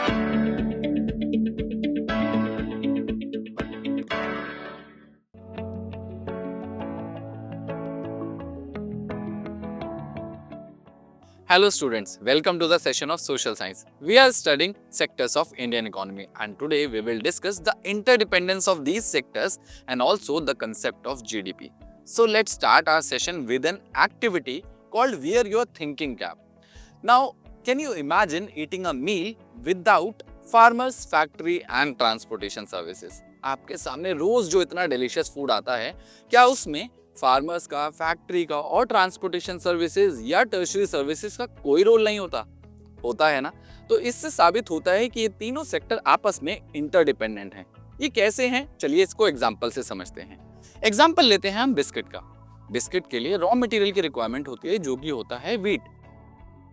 Hello students, welcome to the session of Social Science. We are studying sectors of Indian economy and today we will discuss the interdependence of these sectors and also the concept of GDP. So let's start our session with an activity called Wear Your Thinking Cap. Now, can you imagine eating a meal without farmers, factory and transportation services? आपके सामने रोज जो इतना delicious food आता है, क्या उसमें farmers का, factory का और ट्रांसपोर्टेशन सर्विसेज या टर्शियरी सर्विसेज का कोई रोल नहीं होता? होता है ना? तो इससे साबित होता है कि ये तीनों सेक्टर आपस में इंटरडिपेंडेंट हैं। ये कैसे हैं? चलिए इसको एग्जांपल से समझते हैं। एग्जांपल लेते हैं हम बिस्किट का। बिस्किट के लिए रॉ मटेरियल की रिक्वायरमेंट होती है जो कि होता है वीट।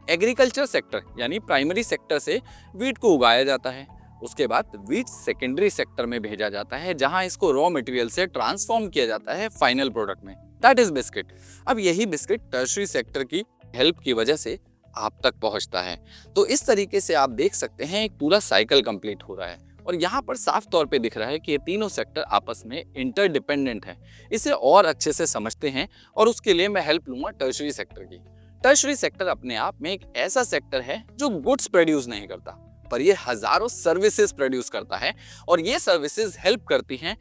एग्रीकल्चर सेक्टर यानी प्राइमरी सेक्टर से वीट को उगाया जाता है। उसके बाद वीट सेकेंडरी सेक्टर में भेजा जाता है जहां इसको रॉ मटेरियल से ट्रांसफॉर्म किया जाता है फाइनल प्रोडक्ट में, दैट इज बिस्किट। अब यही बिस्किट टर्शियरी सेक्टर की हेल्प की वजह से आप तक पहुंचता है। तो इस तरीके से आप देख सकते हैं एक पूरा साइकिल कंप्लीट हो रहा है और यहाँ पर साफ तौर पे दिख रहा है कि ये तीनों सेक्टर आपस में इंटरडिपेंडेंट है। इसे और अच्छे से समझते हैं और उसके लिए मैं हेल्प लूंगा टर्शियरी सेक्टर की। टर्शियरी सेक्टर अपने आप में एक ऐसा सेक्टर है जो गुड्स प्रोड्यूस नहीं करता, पर ये हजारों सर्विसेज प्रोड्यूस करता है और ये सर्विसेज हेल्प करती हैं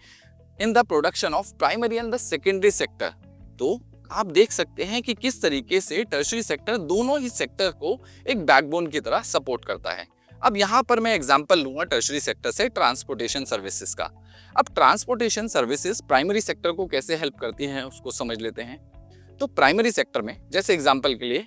in the production of primary and the secondary sector. तो आप देख सकते हैं कि किस तरीके से टर्शियरी सेक्टर दोनों ही सेक्टर को एक बैकबोन की तरह सपोर्ट करता है। अब यहाँ पर मैं एग्जांपल लूंगा टर्शियरी सेक्टर से ट्रांसपोर्टेशन सर्विसेज का। अब ट्रांसपोर्टेशन सर्विसेज प्राइमरी सेक्टर को कैसे हेल्प करती हैं उसको समझ लेते हैं। तो प्राइमरी सेक्टर में जैसे एग्जांपल के लिए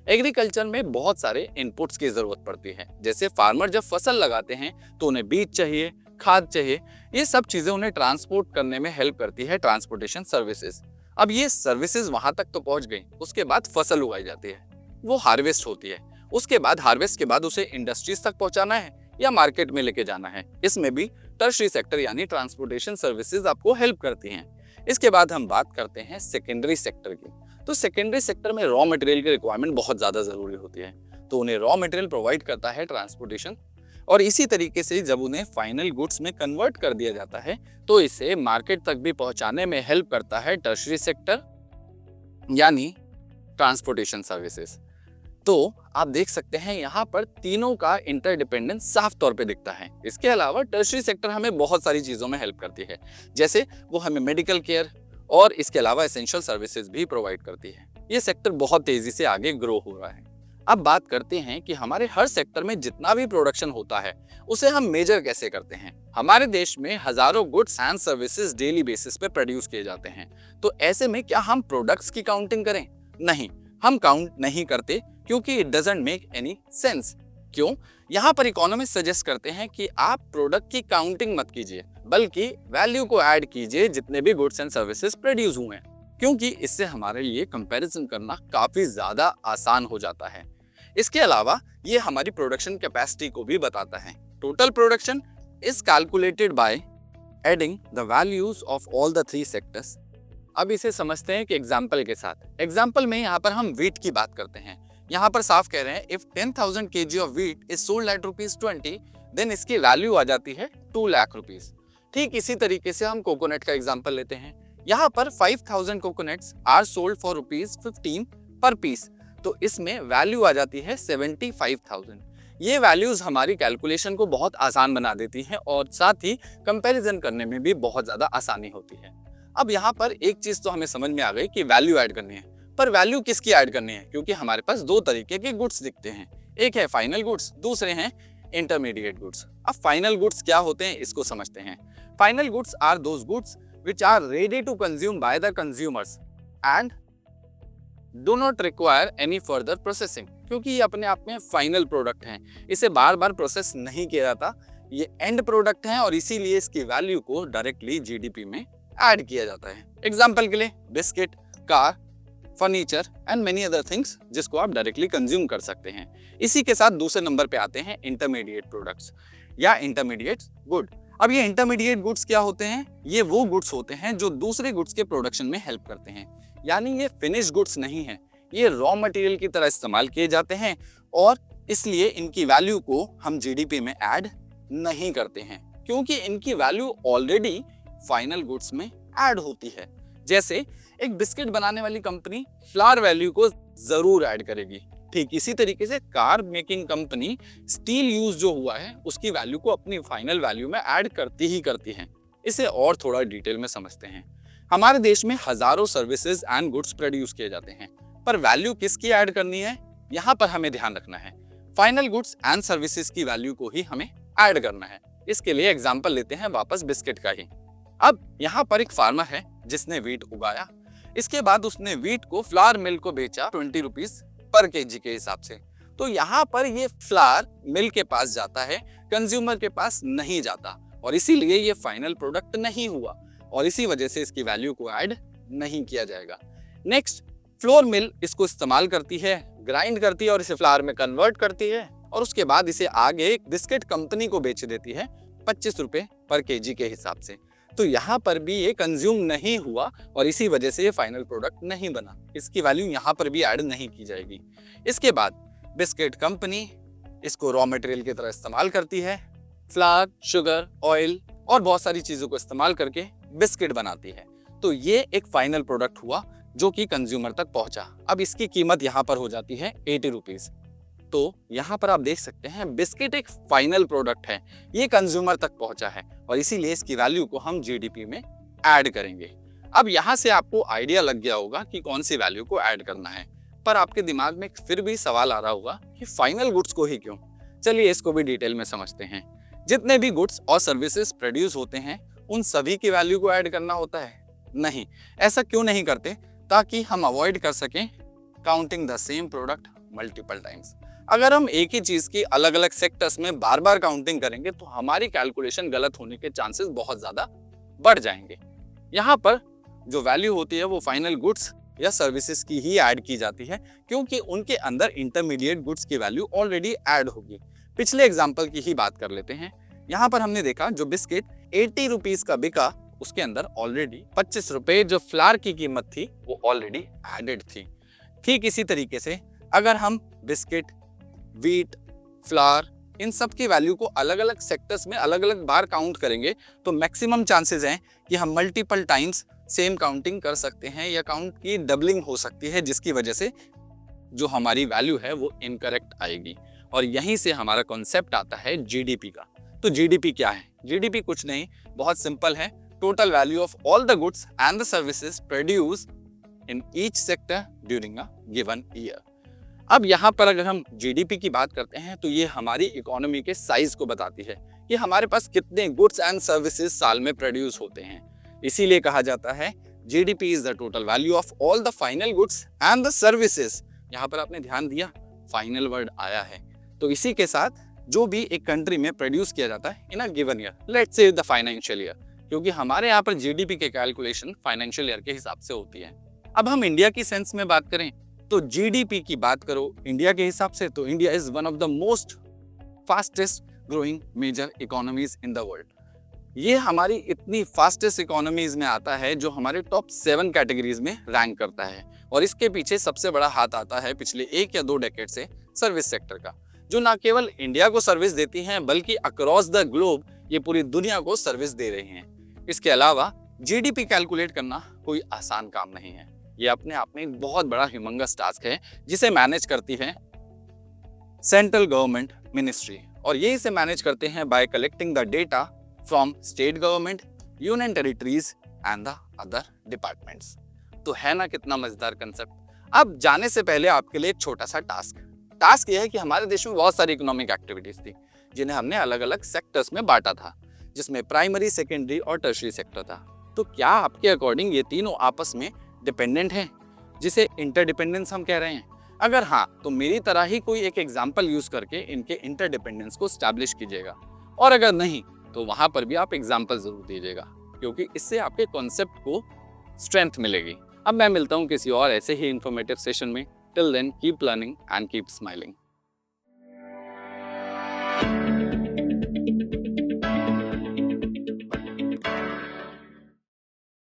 एग्रीकल्चर में बहुत सारे इनपुट्स की जरूरत पड़ती है। जैसे फार्मर जब फसल लगाते हैं तो उन्हें बीज चाहिए, खाद चाहिए, ये सब चीजें उन्हें ट्रांसपोर्ट करने में हेल्प करती है ट्रांसपोर्टेशन सर्विसेज। अब ये सर्विसेज वहां तक तो पहुंच गई, उसके बाद फसल उगाई जाती है, वो हार्वेस्ट होती है। उसके बाद हार्वेस्ट के बाद उसे इंडस्ट्रीज तक पहुंचाना है या मार्केट में लेके जाना है, इसमें भी टर्शियरी सेक्टर यानी ट्रांसपोर्टेशन सर्विसेज आपको हेल्प करती हैं। इसके बाद हम बात करते हैं सेकेंडरी सेक्टर की। तो सेकेंडरी सेक्टर में रॉ मटेरियल की रिक्वायरमेंट बहुत ज़्यादा ज़रूरी होती है, तो उन्हें रॉ मटेरियल प्रोवाइड करता है ट्रांसपोर्टेशन और इसी तरीके से जब उन्हें फाइनल गुड्स में कन्वर्ट कर दिया जाता है तो इसे मार्केट तक भी पहुंचाने में हेल्प करता है टर्शियरी सेक्टर यानी ट्रांसपोर्टेशन सर्विसेज। तो आप देख सकते हैं यहाँ पर तीनों का इंटरडिपेंडेंस साफ तौर पे दिखता है। इसके अलावा टर्शियरी सेक्टर हमें बहुत सारी चीज़ों में हेल्प करती है, जैसे वो हमें मेडिकल केयर और इसके अलावा एसेंशियल सर्विसेज भी प्रोवाइड करती है। ये सेक्टर बहुत तेजी से आगे ग्रो हो रहा है। अब बात करते हैं कि हमारे हर सेक्टर में जितना भी प्रोडक्शन होता है उसे हम मेजर कैसे करते हैं। हमारे देश में हजारों goods and services daily basis पे प्रोड्यूस किए जाते हैं, तो ऐसे में क्या हम प्रोडक्ट्स की काउंटिंग करें? नहीं, हम काउंट नहीं करते क्योंकि it doesn't make any sense. क्यों? यहाँ पर इकोनॉमिस्ट सजेस्ट करते हैं कि आप प्रोडक्ट की काउंटिंग मत कीजिए, बल्कि वैल्यू को ऐड कीजिए जितने भी गुड्स एंड सर्विसेज प्रोड्यूस हुए हैं, क्योंकि इससे हमारे लिए कंपैरिजन करना काफी ज्यादा आसान हो जाता है। इसके अलावा ये हमारी प्रोडक्शन कैपेसिटी को भी बताता है। Total production is calculated by adding the values of all the three sectors. अब इसे समझते हैं कि एग्जाम्पल के साथ। एग्जाम्पल में यहाँ पर हम वीट की बात करते हैं। यहाँ पर साफ कह रहे हैं if 10,000 kg of wheat is sold at ₹20, then इसकी वैल्यू आ जाती है 2 लाख रुपीज। ठीक इसी तरीके से हम कोकोनट का एग्जाम्पल लेते हैं। यहाँ पर 5,000 कोकोनट्स आर सोल्ड फॉर ₹15 पर पीस, तो इसमें वैल्यू आ जाती है 75,000। ये वैल्यूज हमारी कैलकुलेशन को बहुत आसान बना देती हैं और साथ ही कंपैरिजन करने में भी बहुत ज्यादा आसानी होती है। अब यहाँ पर एक चीज तो हमें समझ में आ गई कि वैल्यू ऐड करनी है, पर वैल्यू किसकी ऐड करनी है? क्योंकि हमारे पास दो तरीके के गुड्स दिखते हैं, एक है फाइनल गुड्स, दूसरे हैं इंटरमीडिएट गुड्स। अब फाइनल गुड्स क्या होते हैं इसको समझते हैं। Final goods are those goods which are ready to consume by the consumers and do not require any further processing, क्योंकि ये अपने आप में फाइनल प्रोडक्ट हैं, इसे बार बार प्रोसेस नहीं किया जाता, ये एंड प्रोडक्ट हैं और इसीलिए इसकी वैल्यू को डायरेक्टली जीडीपी में ऐड किया जाता है। एग्जाम्पल के लिए biscuit, car, furniture and many other things जिसको आप डायरेक्टली कंज्यूम कर सकते हैं। इसी के साथ दूसरे नंबर पे आते हैं इंटरमीडिएट प्रोडक्ट्स या इंटरमीडिएट गुड। अब ये इंटरमीडिएट गुड्स क्या होते हैं? ये वो गुड्स होते हैं जो दूसरे गुड्स के प्रोडक्शन में हेल्प करते हैं, यानी ये फिनिश गुड्स नहीं है, ये रॉ मटेरियल की तरह इस्तेमाल किए जाते हैं और इसलिए इनकी वैल्यू को हम जीडीपी में ऐड नहीं करते हैं, क्योंकि इनकी वैल्यू ऑलरेडी फाइनल गुड्स में ऐड होती है। जैसे एक बिस्किट बनाने वाली कंपनी फ्लावर वैल्यू को जरूर ऐड करेगी, ठीक इसी तरीके से car making company steel use जो हुआ है उसकी वैल्यू को अपनी फाइनल वैल्यू में ऐड करती ही करती है। इसे और थोड़ा डिटेल में समझते हैं। हमारे देश में हजारों सर्विसेज एंड गुड्स प्रोड्यूस किए जाते हैं, पर वैल्यू किसकी ऐड करनी है, यहाँ पर हमें ध्यान रखना है। फाइनल गुड्स एंड सर्विसेज की वैल्यू को ही हमें ऐड करना है। इसके लिए एग्जांपल लेते हैं वापस बिस्किट का ही। अब यहाँ पर एक फार्मर है जिसने व्हीट उगाया, इसके बाद उसने व्हीट को फ्लावर मिल को बेचा 20 रुपीज पर केजी के हिसाब से। तो यहाँ पर ये फ्लावर मिल के पास जाता है, कंज्यूमर के पास नहीं जाता, और इसीलिए ये फाइनल प्रोडक्ट नहीं हुआ, और इसी वजह से इसकी वैल्यू को ऐड नहीं किया जाएगा। नेक्स्ट, फ्लोर मिल इसको इस्तेमाल करती है, ग्राइंड करती है और इसे फ्लावर में कन्वर्ट करती है, और उसके बाद इसे आगे एक बिस्किट कंपनी को बेच देती है 25 रुपए पर केजी के हिसाब से। तो यहाँ पर भी ये कंज्यूम नहीं हुआ और इसी वजह से ये फाइनल प्रोडक्ट नहीं बना, इसकी वैल्यू यहाँ पर भी ऐड नहीं की जाएगी। इसके बाद बिस्किट कंपनी इसको रॉ मटेरियल की तरह इस्तेमाल करती है, फ्लावर, शुगर, ऑयल और बहुत सारी चीजों को इस्तेमाल करके बिस्किट बनाती है। तो ये एक फाइनल प्रोडक्ट हुआ जो कि कंज्यूमर तक पहुंचा। अब इसकी कीमत यहाँ पर हो जाती है 80 रुपीज। तो यहाँ पर आप देख सकते हैं बिस्किट एक फाइनल प्रोडक्ट है, ये कंज्यूमर तक पहुंचा है और इसीलिए इसकी वैल्यू को हम जीडीपी में ऐड करेंगे। अब यहाँ से आपको आइडिया लग गया होगा कि कौन सी वैल्यू को ऐड करना है, पर आपके दिमाग में फिर भी सवाल आ रहा होगा कि फाइनल गुड्स को ही क्यों। चलिए इसको भी डिटेल में समझते हैं। जितने भी गुड्स और सर्विसेज प्रोड्यूस होते हैं उन सभी की वैल्यू को ऐड करना होता है? नहीं, ऐसा क्यों नहीं करते? ताकि हम अवॉइड कर सकें counting the same product multiple times. अगर हम एक ही चीज की अलग अलग सेक्टर्स में बार बार काउंटिंग करेंगे तो हमारी कैलकुलेशन गलत होने के चांसेस बहुत ज्यादा बढ़ जाएंगे। यहाँ पर जो वैल्यू होती है वो फाइनल गुड्स या सर्विसेज की ही ऐड की जाती है, क्योंकि उनके अंदर इंटरमीडिएट गुड्स की वैल्यू ऑलरेडी ऐड होगी। पिछले एग्जांपल की ही बात कर लेते हैं। यहाँ पर हमने देखा जो बिस्किट 80 रुपीज का बिका उसके अंदर ऑलरेडी 25 रुपए जो फ्लावर की कीमत थी वो ऑलरेडी एडेड थी। ठीक इसी तरीके से अगर हम बिस्किट, व्हीट, फ्लावर इन सब की वैल्यू को अलग अलग सेक्टर्स में अलग अलग बार काउंट करेंगे तो मैक्सिमम चांसेस हैं कि हम मल्टीपल टाइम्स सेम काउंटिंग कर सकते हैं या काउंट की डबलिंग हो सकती है, जिसकी वजह से जो हमारी वैल्यू है वो इनकरेक्ट आएगी। और यहीं से हमारा कॉन्सेप्ट आता है जीडीपी का। तो जीडीपी क्या है? जीडीपी कुछ नहीं, बहुत सिंपल है, total value of all the goods and the services produce in each sector during a given year. अब यहाँ पर अगर हम जीडीपी की बात करते हैं तो ये हमारी इकोनॉमी के साइज को बताती है कि हमारे पास कितने गुड्स एंड सर्विसेज साल में प्रोड्यूस होते हैं। इसीलिए कहा जाता है GDP is the total value of all the final goods and the services. यहाँ पर आपने ध्यान दिया, फाइनल वर्ड आया है। तो इसी के साथ जो भी एक कंट्री में प्रोड्यूस किया जाता है in a given year, let's say the financial year, क्योंकि हमारे यहाँ पर जीडीपी के कैलकुलेशन फाइनेंशियल ईयर के हिसाब से होती है। अब हम इंडिया की सेंस में बात करें तो जीडीपी की बात करो इंडिया के हिसाब से तो India is one of the most fastest growing major economies in the world. ये हमारी इतनी फास्टेस्ट इकोनॉमीज में आता है जो हमारे टॉप 7 कैटेगरीज में रैंक करता है, और इसके पीछे सबसे बड़ा हाथ आता है पिछले 1 या 2 डेकेड से सर्विस सेक्टर का, जो ना केवल इंडिया को सर्विस देती हैं बल्कि अक्रॉस द ग्लोब ये पूरी दुनिया को सर्विस दे रही हैं। इसके अलावा जीडीपी कैलकुलेट करना कोई आसान काम नहीं है, ये अपने आप में एक बहुत बड़ा ह्यूमंगस टास्क है जिसे मैनेज करती है सेंट्रल गवर्नमेंट मिनिस्ट्री, और ये इसे मैनेज करते हैं bye collecting the data from state government, union territories and the other departments. तो है ना कितना मजेदार कंसेप्ट। अब जाने से पहले आपके लिए एक छोटा सा टास्क यह है कि हमारे देश में बहुत सारी इकोनॉमिक एक्टिविटीज थी जिन्हें हमने अलग अलग सेक्टर्स में बांटा था, जिसमें प्राइमरी, सेकेंडरी और टर्शरी सेक्टर था। तो क्या आपके अकॉर्डिंग ये तीनों आपस में डिपेंडेंट हैं, जिसे इंटरडिपेंडेंस हम कह रहे हैं? अगर हाँ तो मेरी तरह ही कोई एक एग्जाम्पल यूज करके इनके इंटरडिपेंडेंस को स्टैब्लिश कीजिएगा, और अगर नहीं तो वहां पर भी आप एग्जाम्पल जरूर दीजिएगा, क्योंकि इससे आपके कॉन्सेप्ट को स्ट्रेंथ मिलेगी। अब मैं मिलता हूँ किसी और ऐसे ही इंफॉर्मेटिव सेशन में। Till then keep learning and keep smiling.